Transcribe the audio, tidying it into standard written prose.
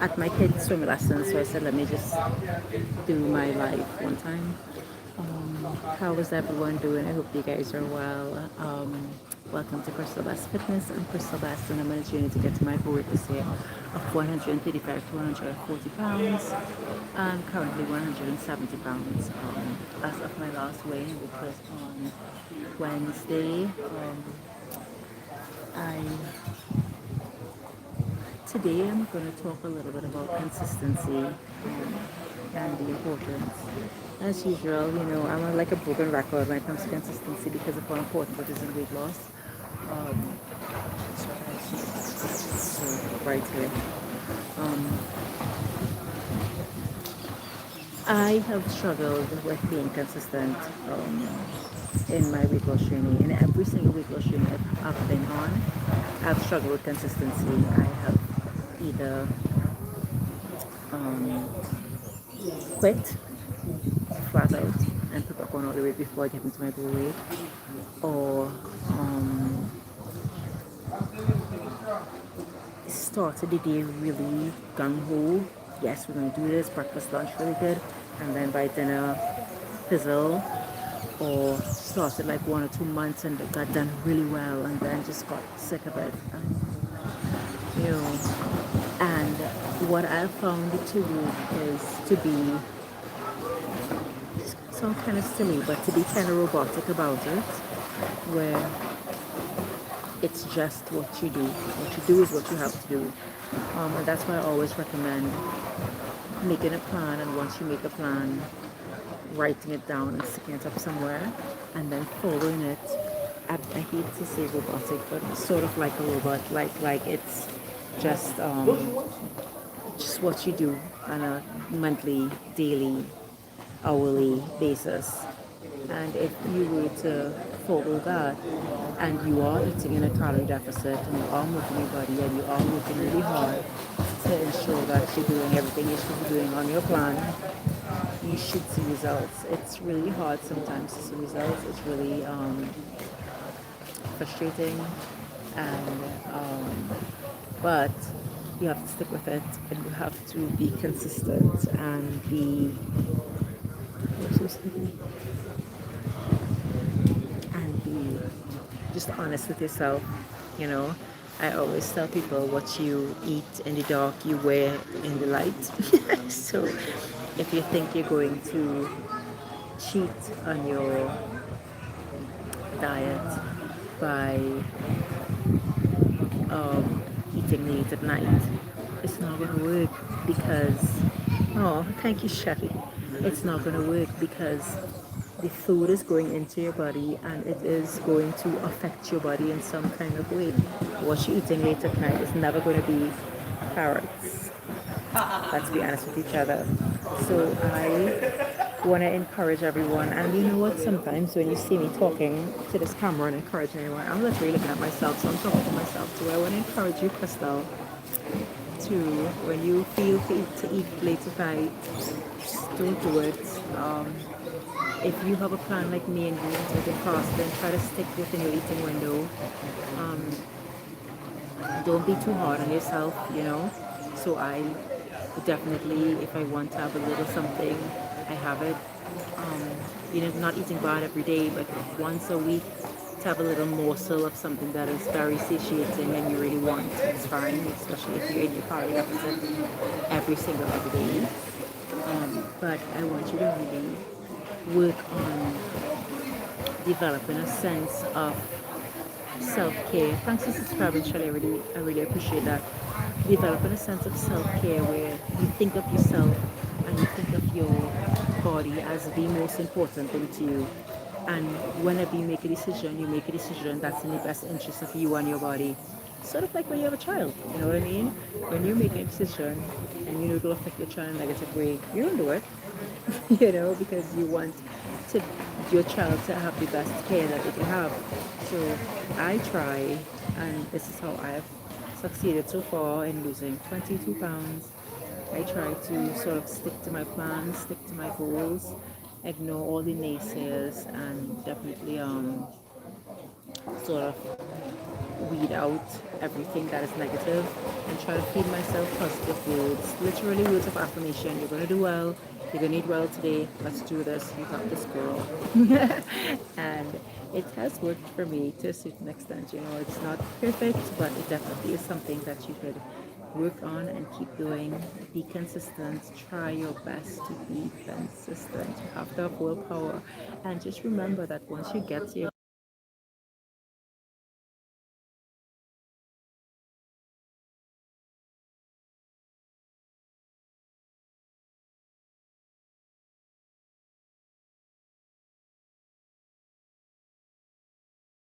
at my kids' swim lessons, so I said, let me just do my live one time. How is everyone doing? I hope you guys are well. Welcome to Crystal Best Fitness. I'm Crystal Best, and I'm on a journey to get to my goal this year of 135 to 140 pounds. I'm currently 170 pounds as of my last weigh, which was on Wednesday. I Today I'm going to talk a little bit about consistency and the importance. As usual, I'm like a broken record when it comes to consistency because of how important it is in weight loss. Um, so right here. Um, I have struggled with being consistent in my weight loss journey. In every single weight loss journey I've been on, I've struggled with consistency. I have either um, quit flat out and put back on all the weight before I get into my goal weight, or started the day really gung ho. Yes, we're gonna do this, breakfast, lunch, really good, and then by dinner, fizzle, or started like 1 or 2 months and got done really well, and then just got sick of it. You know, and what I found to work is to be sound kind of silly, but to be kind of robotic about it, where it's just what you do. What you do is what you have to do. And that's why I always recommend making a plan, and once you make a plan, writing it down and sticking it up somewhere, and then following it. I hate to say robotic, but it's sort of like a robot, like it's just just what you do on a monthly, daily, hourly basis. And if you were to follow that, and you are eating in a calorie deficit, and you are moving your body, and you are working really hard to ensure that you're doing everything you should be doing on your plan, you should see results. It's really hard sometimes to see results. It's really frustrating, and but you have to stick with it, and you have to be consistent and be and be just honest with yourself. You know, I always tell people what you eat in the dark, you wear in the light. So if you think you're going to cheat on your diet by eating late at night, it's not going to work because, oh, thank you, Shelly. It's not going to work because the food is going into your body, and it is going to affect your body in some kind of way. What you're eating late at night is never going to be carrots. Let's be honest with each other. So I want to encourage everyone. And you know what? Sometimes when you see me talking to this camera and encouraging anyone, I'm literally looking at myself. So I'm talking to myself too. I want to encourage you, Crystal, to when you feel to eat late at night, just don't do it. If you have a plan like me and you want to fast, then try to stick within your eating window. Um, don't be too hard on yourself, So I definitely, if I want to have a little something, I have it. Not eating bad every day, but once a week to have a little morsel of something that is very satiating and you really want. It's fine, especially if you're in your calorie deficit every single other day. But I want you to really work on developing a sense of self-care. Thanks for subscribing, Shelly. I really appreciate that. Developing a sense of self-care where you think of yourself and you think of your body as the most important thing to you. And whenever you make a decision, you make a decision that's in the best interest of you and your body. Sort of like when you have a child, you know what I mean? When you're making a decision and you know it'll affect your child in a negative way, you don't do it, because you want to your child to have the best care that they can have. So I try, and this is how I've succeeded so far in losing 22 pounds. I try to sort of stick to my plans, stick to my goals, ignore all the naysayers, and definitely sort of weed out everything that is negative. and try to feed myself positive words, literally words of affirmation. You're going to do well. You're going to eat well today. Let's do this. You got this, girl. And it has worked for me to a certain extent. You know, it's not perfect, but it definitely is something that you could work on and keep doing. Be consistent. Try your best to be consistent. You have to have willpower. And just remember that once you get to your